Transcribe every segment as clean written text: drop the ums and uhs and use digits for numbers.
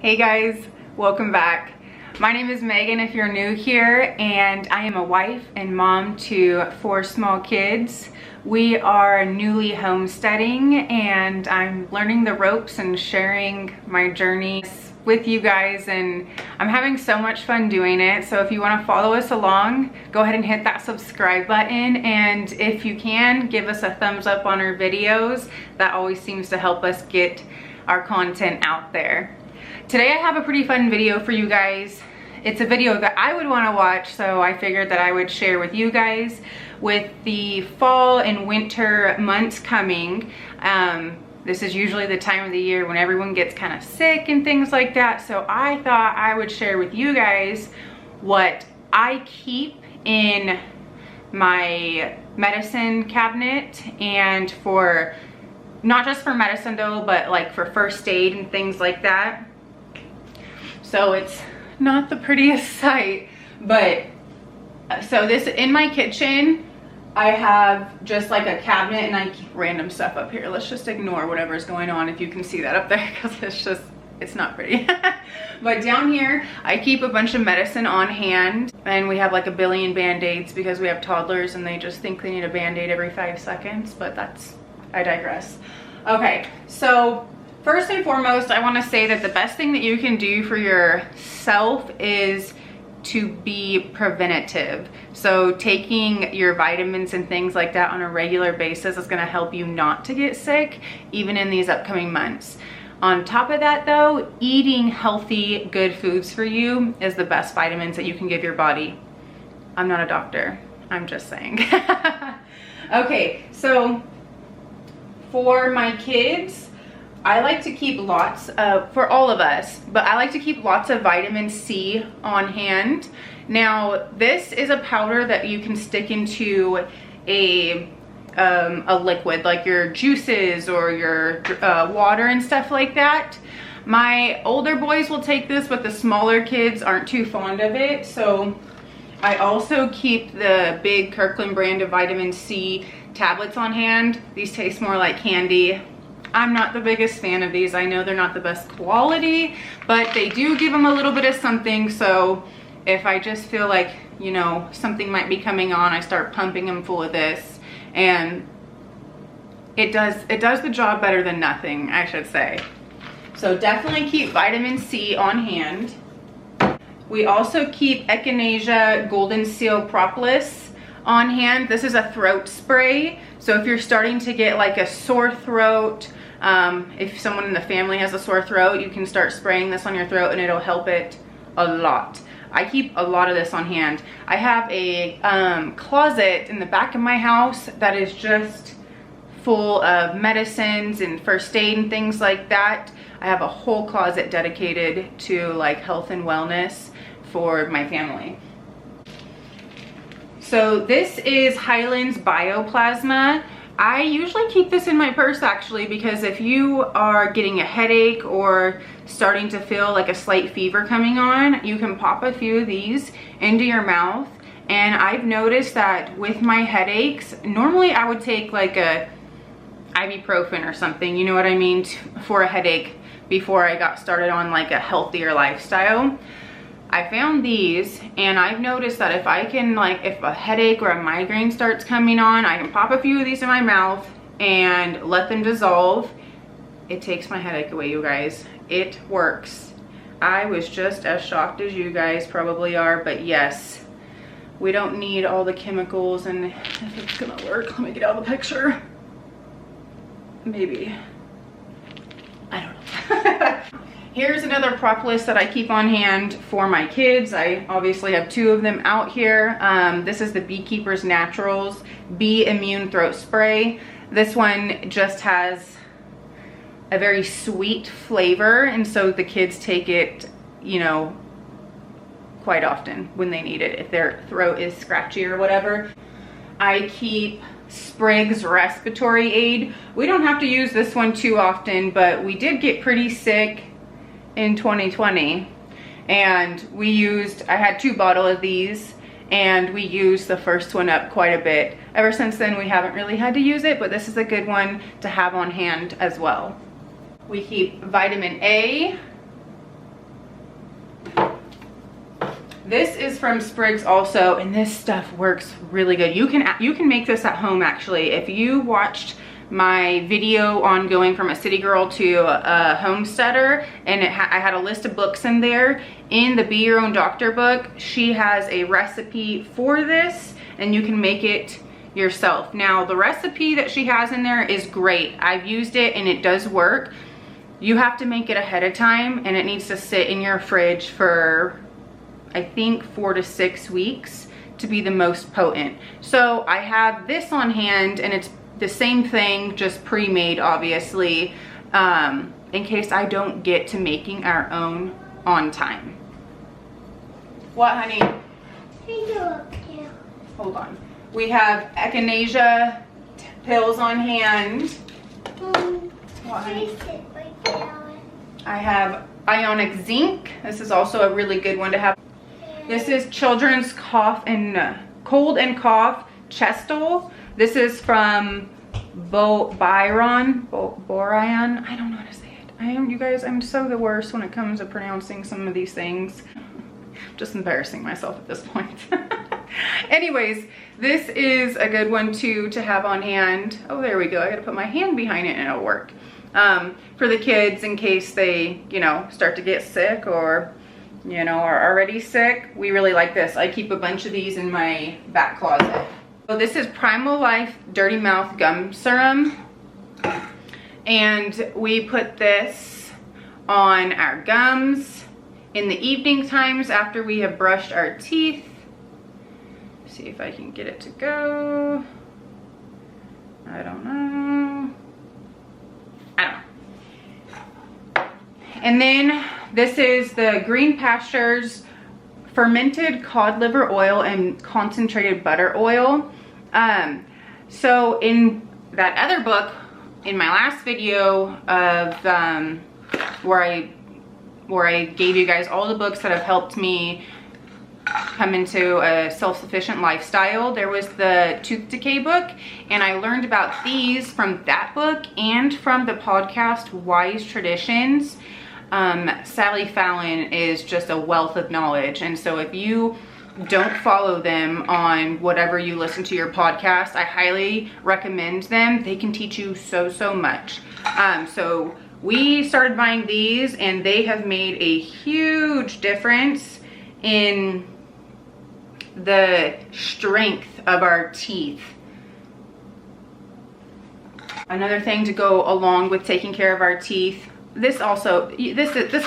Hey guys, welcome back. My name is Megan if you're new here, and I am a wife and mom to 4 small kids. We are newly homesteading and I'm learning the ropes and sharing my journey with you guys, and I'm having so much fun doing it. So if you want to follow us along, go ahead and hit that subscribe button, and if you can, give us a thumbs up on our videos. That always seems to help us get our content out there. Today I have a pretty fun video for you guys. It's a video that I would want to watch, so I figured that I would share with you guys. With the fall and winter months coming, this is usually the time of the year when everyone gets kind of sick and things like that. So I thought I would share with you guys what I keep in my medicine cabinet, and for not just for medicine though, but like for first aid and things like that. So it's not the prettiest sight, but so this in my kitchen, I have just like a cabinet, and I keep random stuff up here. Let's just ignore whatever's going on if you can see that up there, because it's not pretty. But down here, I keep a bunch of medicine on hand, and we have like a billion band-aids because we have toddlers and they just think they need a band-aid every 5 seconds, but I digress. Okay, so first and foremost, I want to say that the best thing that you can do for yourself is to be preventative. So taking your vitamins and things like that on a regular basis is going to help you not to get sick, even in these upcoming months. On top of that though, eating healthy, good foods for you is the best vitamins that you can give your body. I'm not a doctor, I'm just saying. Okay, so for my kids, I like to keep lots of, for all of us, but I like to keep lots of vitamin C on hand. Now, this is a powder that you can stick into a liquid, like your juices or your water and stuff like that. My older boys will take this, but the smaller kids aren't too fond of it. So I also keep the big Kirkland brand of vitamin C tablets on hand. These taste more like candy. I'm not the biggest fan of these. I know they're not the best quality, but they do give them a little bit of something. So if I just feel like, you know, something might be coming on, I start pumping them full of this, and it does the job better than nothing, I should say. So definitely keep vitamin C on hand. We also keep Echinacea Golden Seal Propolis on hand. This is a throat spray. So if you're starting to get like a sore throat, if someone in the family has a sore throat, you can start spraying this on your throat and it'll help it a lot. I keep a lot of this on hand. I have a closet in the back of my house that is just full of medicines and first aid and things like that. I have a whole closet dedicated to like health and wellness for my family. So this is Highlands Bioplasma. I usually keep this in my purse actually, because if you are getting a headache or starting to feel like a slight fever coming on, you can pop a few of these into your mouth. And I've noticed that with my headaches, normally I would take like a ibuprofen or something, you know what I mean, for a headache before I got started on like a healthier lifestyle. I found these, and I've noticed that if I can, like, if a headache or a migraine starts coming on, I can pop a few of these in my mouth and let them dissolve. It takes my headache away, you guys. It works. I was just as shocked as you guys probably are, but yes, we don't need all the chemicals. And if it's gonna work, let me get out of the picture. Maybe. I don't know. Here's another propolis that I keep on hand for my kids. I obviously have 2 of them out here. This is the Beekeeper's Naturals Bee Immune Throat Spray. This one just has a very sweet flavor, and so the kids take it, you know, quite often when they need it, if their throat is scratchy or whatever. I keep Sprig's Respiratory Aid. We don't have to use this one too often, but we did get pretty sick in 2020, and I had 2 bottles of these, and we used the first one up quite a bit. Ever since then, we haven't really had to use it, but this is a good one to have on hand as well. We keep vitamin A, This is from Spriggs also, and this stuff works really good. You can make this at home actually. If you watched my video on going from a city girl to a homesteader, and I had a list of books in there. In the Be Your Own Doctor book, she has a recipe for this, and you can make it yourself. Now, the recipe that she has in there is great. I've used it and it does work. You have to make it ahead of time, and it needs to sit in your fridge for, I think, 4 to 6 weeks to be the most potent. So I have this on hand, and it's the same thing, just pre-made, obviously, in case I don't get to making our own on time. What, honey? Hold on. We have echinacea pills on hand. What, honey? I have ionic zinc. This is also a really good one to have. This is children's cold and cough chestol. This is from Boron. I don't know how to say it. You guys, I'm so the worst when it comes to pronouncing some of these things. Just embarrassing myself at this point. Anyways, this is a good one too to have on hand. Oh, there we go. I gotta put my hand behind it and it'll work. For the kids, in case they, you know, start to get sick or, you know, are already sick. We really like this. I keep a bunch of these in my back closet. So this is Primal Life Dirty Mouth Gum Serum. And we put this on our gums in the evening times after we have brushed our teeth. See if I can get it to go. I don't know. And then this is the Green Pastures fermented cod liver oil and concentrated butter oil. So in that other book, in my last video of where I gave you guys all the books that have helped me come into a self-sufficient lifestyle, there was the tooth decay book, and I learned about these from that book and from the podcast Wise Traditions. Sally Fallon is just a wealth of knowledge, and so if you don't follow them on whatever you listen to your podcast, I highly recommend them. They can teach you so much. So we started buying these, and they have made a huge difference in the strength of our teeth. Another thing to go along with taking care of our teeth, this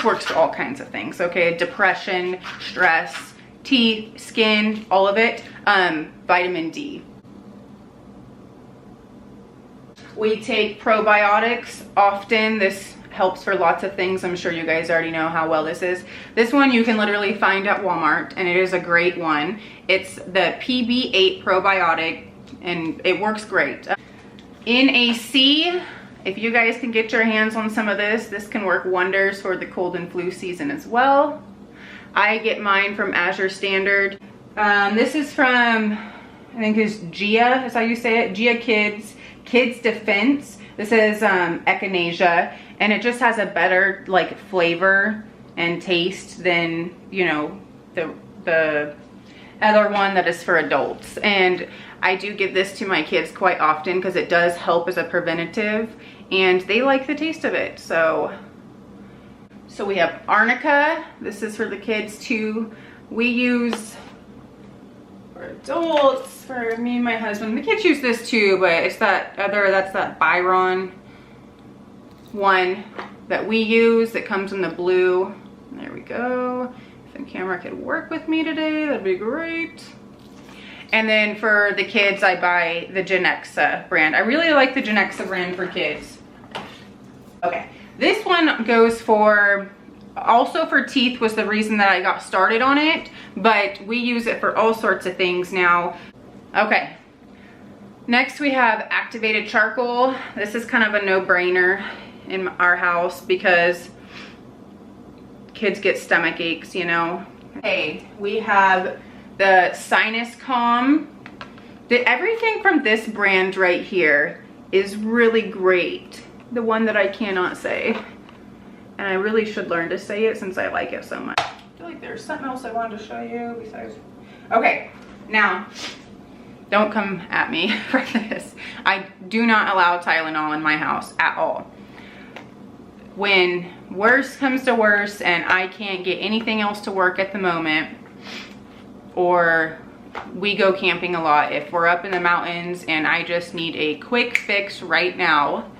works for all kinds of things, okay? Depression, stress, teeth, skin, all of it. Vitamin D. We take probiotics often. This helps for lots of things. I'm sure you guys already know how well this is. This one you can literally find at Walmart, and it is a great one. It's the PB8 probiotic, and it works great. NAC, if you guys can get your hands on some of this can work wonders for the cold and flu season as well. I get mine from Azure Standard. This is from, I think it's Gia, is how you say it, Gia Kids Defense. This is echinacea, and it just has a better like flavor and taste than, you know, the other one that is for adults. And I do give this to my kids quite often because it does help as a preventative, and they like the taste of it. So we have Arnica. This is for the kids too. We use for adults, for me and my husband. The kids use this too, but it's that's that Byron one that we use that comes in the blue. There we go. If the camera could work with me today, that'd be great. And then for the kids, I buy the Genexa brand. I really like the Genexa brand for kids. Okay, this one goes for, also for teeth was the reason that I got started on it, but we use it for all sorts of things now. Okay, next we have activated charcoal. This is kind of a no-brainer in our house because kids get stomach aches, you know. Okay, we have the Sinus Calm. Everything from this brand right here is really great. The one that I cannot say, and I really should learn to say it since I like it so much. feel like there's something else I wanted to show you besides. Okay, now, don't come at me for this. I do not allow Tylenol in my house at all. When worse comes to worse and I can't get anything else to work at the moment, or we go camping a lot, if we're up in the mountains and I just need a quick fix right now,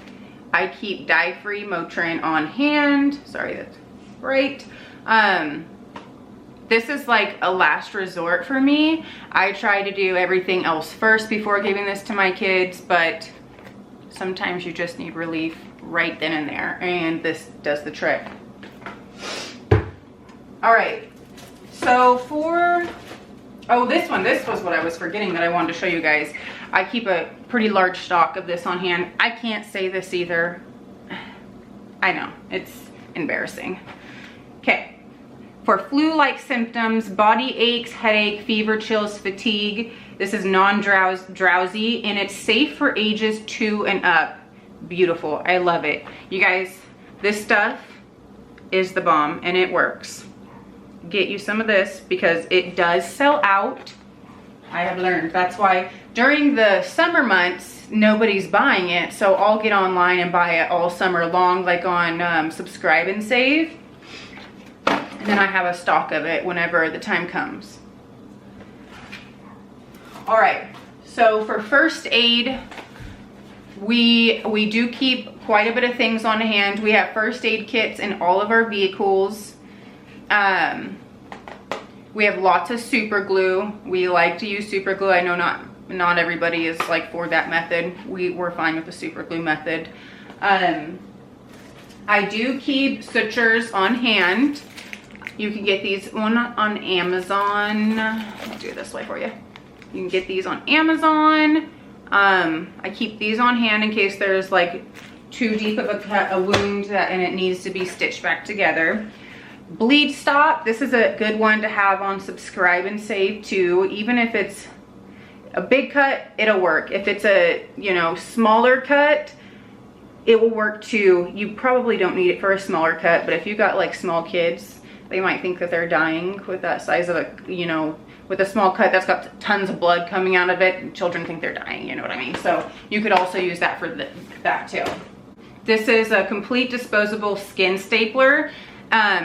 I keep dye-free Motrin on hand. Sorry, that's right. This is like a last resort for me. I try to do everything else first before giving this to my kids, but sometimes you just need relief right then and there, and this does the trick. All right, so for, oh, this was what I was forgetting that I wanted to show you guys. I keep a pretty large stock of this on hand. I can't say this either. I know, it's embarrassing. Okay. For flu-like symptoms, body aches, headache, fever, chills, fatigue. This is non-drowsy, and it's safe for ages 2 and up. Beautiful, I love it. You guys, this stuff is the bomb, and it works. Get you some of this because it does sell out. I have learned. That's why during the summer months, nobody's buying it. So I'll get online and buy it all summer long, like on Subscribe and Save. And then I have a stock of it whenever the time comes. All right, so for first aid, we do keep quite a bit of things on hand. We have first aid kits in all of our vehicles. We have lots of super glue. We like to use super glue. I know not everybody is like for that method. We're fine with the super glue method. I do keep sutures on hand. You can get these on Amazon. I'll do it this way for you. You can get these on Amazon. I keep these on hand in case there's like too deep of a wound and it needs to be stitched back together. Bleed stop. This is a good one to have on Subscribe and Save too. Even if it's a big cut, it'll work. If it's a, you know, smaller cut, it will work too. You probably don't need it for a smaller cut, but if you got like small kids, they might think that they're dying with that size of a, you know, with a small cut that's got tons of blood coming out of it. Children think they're dying, you know what I mean? So you could also use that for that too. This is a complete disposable skin stapler.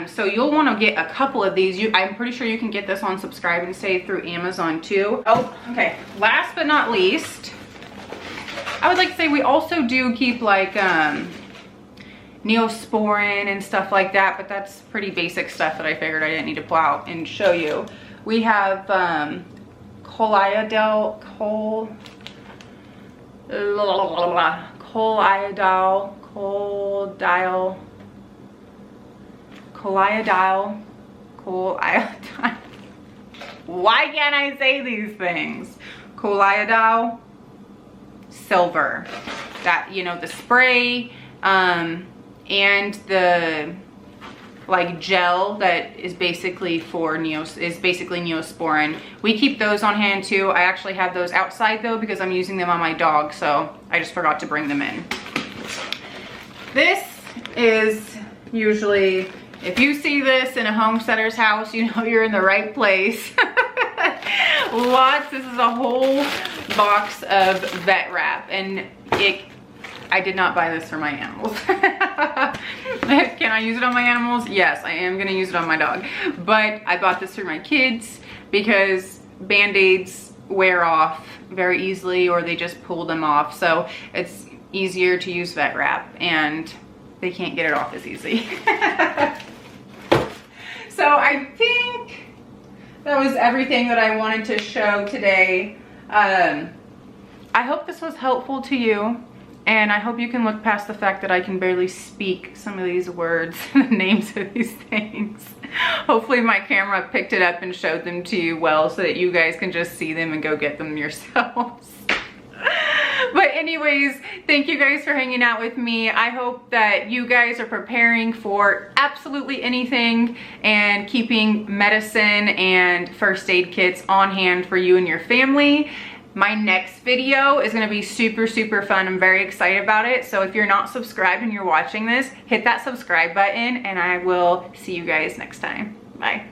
So you'll want to get a couple of these. I'm pretty sure you can get this on Subscribe and Save through Amazon too. Oh, okay. Last but not least, I would like to say we also do keep like Neosporin and stuff like that, but that's pretty basic stuff that I figured I didn't need to pull out and show you. We have Coliadol, why can't I say these things? Coliadol silver. That, you know, the spray, and the like gel that is basically for Neosporin. We keep those on hand too. I actually have those outside though because I'm using them on my dog, so I just forgot to bring them in. This is usually, if you see this in a homesteader's house, you know you're in the right place. This is a whole box of vet wrap, and I did not buy this for my animals. Can I use it on my animals? Yes, I am gonna use it on my dog. But I bought this for my kids because Band-Aids wear off very easily, or they just pull them off. So it's easier to use vet wrap, and they can't get it off as easy. So I think that was everything that I wanted to show today. I hope this was helpful to you. And I hope you can look past the fact that I can barely speak some of these words, the names of these things. Hopefully my camera picked it up and showed them to you well so that you guys can just see them and go get them yourselves. But anyways, thank you guys for hanging out with me. I hope that you guys are preparing for absolutely anything and keeping medicine and first aid kits on hand for you and your family. My next video is gonna be super, super fun. I'm very excited about it. So if you're not subscribed and you're watching this, hit that subscribe button, and I will see you guys next time. Bye.